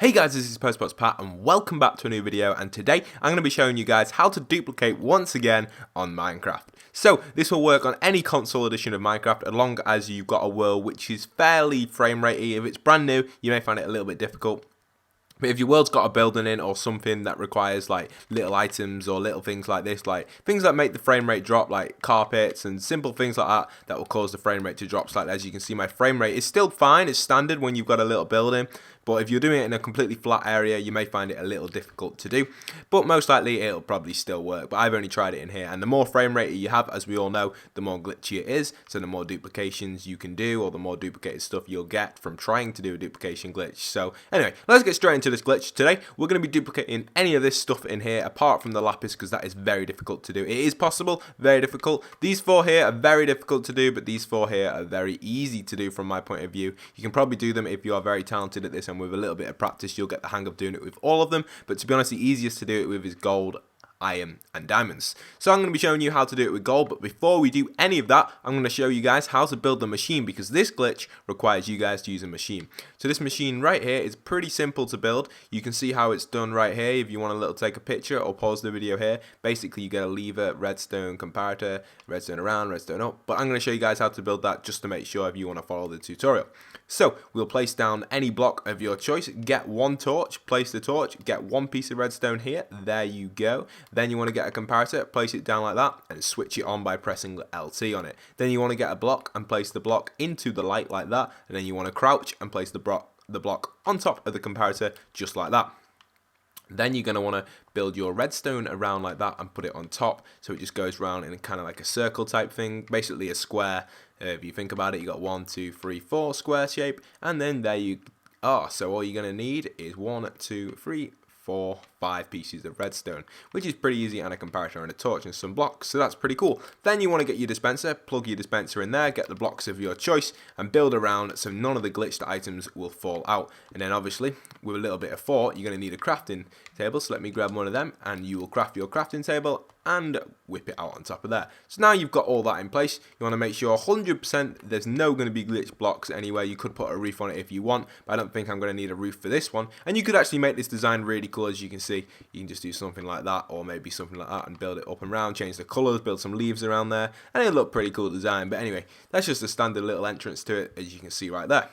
Hey guys, this is postboxpat and welcome back to a new video, and today I'm going to be showing you guys how to duplicate once again on Minecraft. So this will work on any console edition of Minecraft as long as you've got a world which is fairly frame ratey. If it's brand new, you may find it a little bit difficult. But if your world's got a building in or something that requires like little items or little things like this, like things that make the frame rate drop, like carpets and simple things like that, that will cause the frame rate to drop slightly. As you can see, my frame rate is still fine, it's standard when you've got a little building. But if you're doing it in a completely flat area, you may find it a little difficult to do. But most likely it'll probably still work. But I've only tried it in here. And the more frame rate you have, as we all know, the more glitchy it is. So the more duplications you can do, or the more duplicated stuff you'll get from trying to do a duplication glitch. So anyway, let's get straight into this glitch. Today, we're going to be duplicating any of this stuff in here, apart from the lapis, because that is very difficult to do. It is possible, very difficult. These four here are very difficult to do, but these four here are very easy to do from my point of view. You can probably do them if you are very talented at this, and with a little bit of practice you'll get the hang of doing it with all of them. But to be honest, the easiest to do it with is gold, iron and diamonds. So I'm going to be showing you how to do it with gold, but before we do any of that, I'm going to show you guys how to build the machine, because this glitch requires you guys to use a machine. So this machine right here is pretty simple to build. You can see how it's done right here. If you want to take a picture or pause the video here, basically you get a lever, redstone comparator, redstone around, redstone up. But I'm going to show you guys how to build that just to make sure if you want to follow the tutorial. So we'll place down any block of your choice, get one torch, place the torch, get one piece of redstone here, there you go. Then you want to get a comparator, place it down like that, and switch it on by pressing LT on it. Then you want to get a block and place the block into the light like that, and then you want to crouch and place the block on top of the comparator just like that. Then you're going to want to build your redstone around like that and put it on top, so it just goes around in kind of like a circle type thing, basically a square. If you think about it, you got 1, 2, 3, 4 square shape, and then there you are. So all you're going to need is 1, 2, 3, 4, 5 pieces of redstone, which is pretty easy, and a comparator and a torch and some blocks, so that's pretty cool. Then you want to get your dispenser, plug your dispenser in there, get the blocks of your choice, and build around so none of the glitched items will fall out. And then obviously, with a little bit of thought, you're going to need a crafting table, so let me grab one of them, and you will craft your crafting table and whip it out on top of there. So now you've got all that in place. You want to make sure 100% there's no going to be glitch blocks anywhere. You could put a roof on it if you want, but I don't think I'm going to need a roof for this one. And you could actually make this design really cool. As you can see, you can just do something like that, or maybe something like that, and build it up and round, change the colors, build some leaves around there, and it'll look pretty cool design. But anyway, that's just a standard little entrance to it, as you can see right there.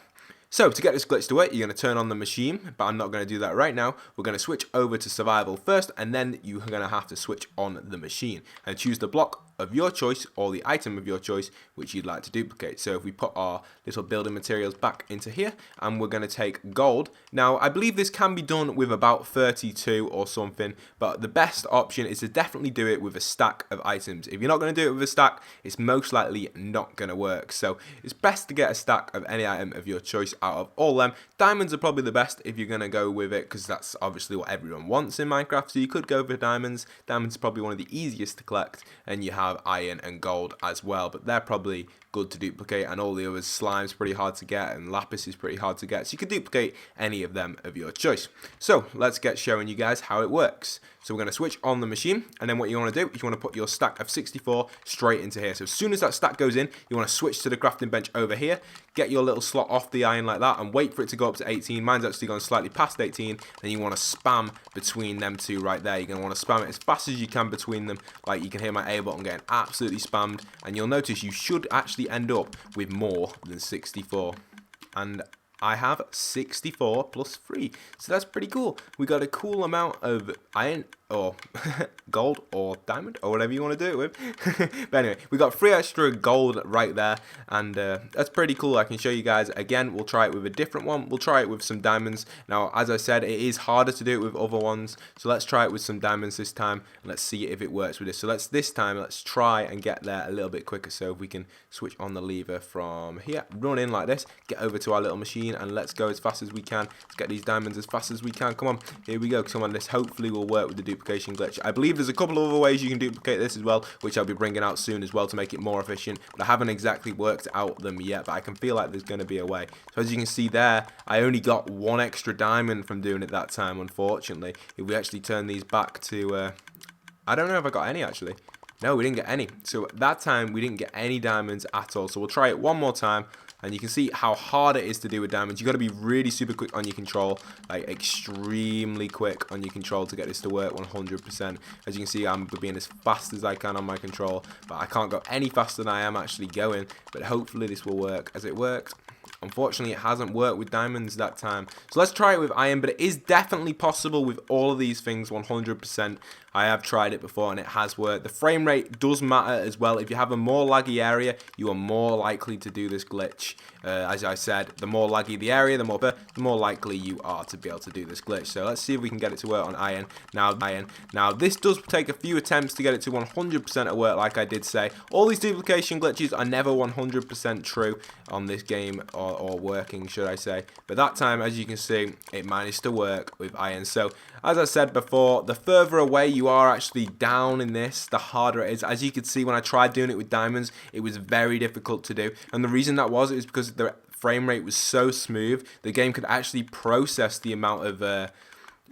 So to get this glitch to work, you're going to turn on the machine, but I'm not going to do that right now. We're going to switch over to survival first, and then you're going to have to switch on the machine and choose the block of your choice or the item of your choice which you'd like to duplicate. So if we put our little building materials back into here, and we're going to take gold. Now I believe this can be done with about 32 or something, but the best option is to definitely do it with a stack of items. If you're not going to do it with a stack, it's most likely not going to work. So it's best to get a stack of any item of your choice out of all them. Diamonds are probably the best if you're going to go with it, because that's obviously what everyone wants in Minecraft, so you could go for diamonds. Diamonds are probably one of the easiest to collect, and you have iron and gold as well, but they're probably good to duplicate, and all the others, slime's pretty hard to get, and lapis is pretty hard to get, so you could duplicate any of them of your choice. So let's get showing you guys how it works. So we're going to switch on the machine, and then what you want to do is you want to put your stack of 64 straight into here. So as soon as that stack goes in, you want to switch to the crafting bench over here, get your little slot off the iron like that, and wait for it to go up to 18. Mine's actually gone slightly past 18, and you want to spam between them two right there. You're going to want to spam it as fast as you can between them. Like you can hear my A button getting absolutely spammed, and you'll notice you should actually end up with more than 64. And I have 64 plus 3, so that's pretty cool. We got a cool amount of iron, or gold, or diamond, or whatever you want to do it with. But anyway, we got 3 extra gold right there, and that's pretty cool. I can show you guys again. We'll try it with a different one. We'll try it with some diamonds. Now, as I said, it is harder to do it with other ones, so let's try it with some diamonds this time, and let's see if it works with this. So this time let's try and get there a little bit quicker. So if we can switch on the lever from here, run in like this, get over to our little machine, and let's go as fast as we can. Let's get these diamonds as fast as we can. Come on, here we go. Come on, this hopefully will work with the duplication glitch. I believe there's a couple of other ways you can duplicate this as well, which I'll be bringing out soon as well to make it more efficient, but I haven't exactly worked out them yet, but I can feel like there's going to be a way. So as you can see there, I only got 1 extra diamond from doing it that time, unfortunately. If we actually turn these back to I don't know if I got any actually. No, we didn't get any. So that time we didn't get any diamonds at all. So we'll try it one more time. and you can see how hard it is to do with diamonds. You got to be really super quick on your control, like extremely quick on your control to get this to work 100%. As you can see, I'm being as fast as I can on my control, but I can't go any faster than I am actually going, but hopefully this will work as it worked. Unfortunately, it hasn't worked with diamonds that time. So let's try it with iron, but it is definitely possible with all of these things 100%. I have tried it before and it has worked. The frame rate does matter as well. If you have a more laggy area, you are more likely to do this glitch. As I said, the more laggy the area, the more likely you are to be able to do this glitch. So let's see if we can get it to work on iron. Now this does take a few attempts to get it to 100% at work, like I did say. All these duplication glitches are never 100% true on this game, or working, should I say. But that time, as you can see, it managed to work with iron. So as I said before, the further away you are actually down in this, the harder it is. As you could see, when I tried doing it with diamonds, it was very difficult to do. And the reason that was because the frame rate was so smooth, the game could actually process the amount of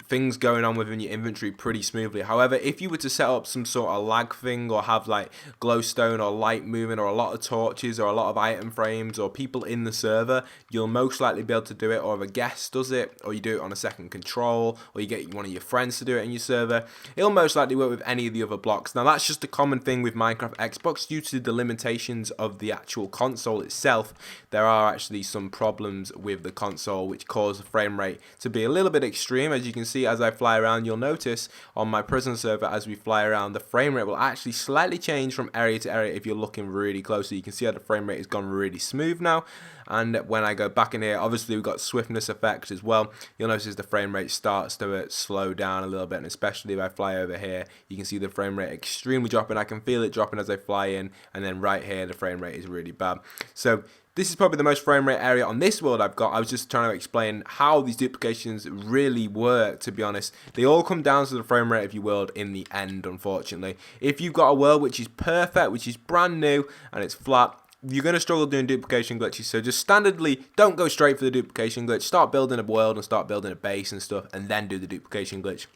things going on within your inventory pretty smoothly. However, if you were to set up some sort of lag thing, or have like glowstone or light moving, or a lot of torches, or a lot of item frames, or people in the server, you'll most likely be able to do it. Or if a guest does it, or you do it on a second control, or you get one of your friends to do it in your server, it'll most likely work with any of the other blocks. Now that's just a common thing with Minecraft Xbox due to the limitations of the actual console itself. There are actually some problems with the console which cause the frame rate to be a little bit extreme. As you can see, as I fly around, you'll notice on my prison server, as we fly around, the frame rate will actually slightly change from area to area if you're looking really closely. You can see how the frame rate has gone really smooth now, and when I go back in here, obviously we've got swiftness effect as well. You'll notice the frame rate starts to slow down a little bit, and especially if I fly over here, you can see the frame rate extremely dropping. I can feel it dropping as I fly in, and then right here the frame rate is really bad. So this is probably the most frame rate area on this world I've got. I was just trying to explain how these duplications really work, to be honest. They all come down to the frame rate of your world in the end, unfortunately. If you've got a world which is perfect, which is brand new, and it's flat, you're going to struggle doing duplication glitches. So just standardly, don't go straight for the duplication glitch. Start building a world and start building a base and stuff, and then do the duplication glitch,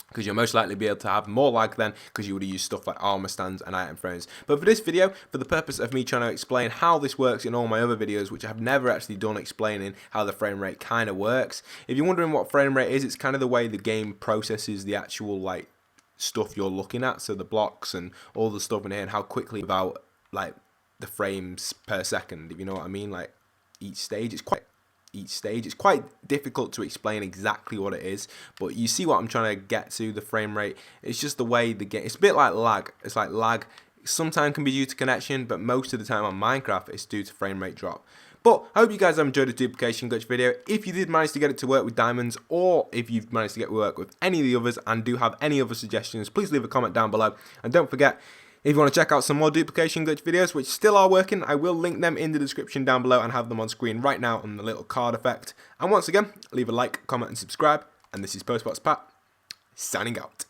because you'll most likely be able to have more lag then, because you would have used stuff like armor stands and item frames. But for this video, for the purpose of me trying to explain how this works in all my other videos, which I've never actually done explaining how the frame rate kind of works. If you're wondering what frame rate is, it's kind of the way the game processes the actual like stuff you're looking at, so the blocks and all the stuff in here, and how quickly without like the frames per second, if you know what I mean. Like each stage is quite difficult to explain exactly what it is, but you see what I'm trying to get to. The frame rate, it's just the way the game, it's a bit like lag. It's like lag sometimes can be due to connection, but most of the time on Minecraft it's due to frame rate drop. But I hope you guys have enjoyed the duplication glitch video. If you did manage to get it to work with diamonds, or if you've managed to get work with any of the others and do have any other suggestions, please leave a comment down below. And don't forget, if you want to check out some more duplication glitch videos, which still are working, I will link them in the description down below and have them on screen right now on the little card effect. And once again, leave a like, comment and subscribe. And this is postboxpat, signing out.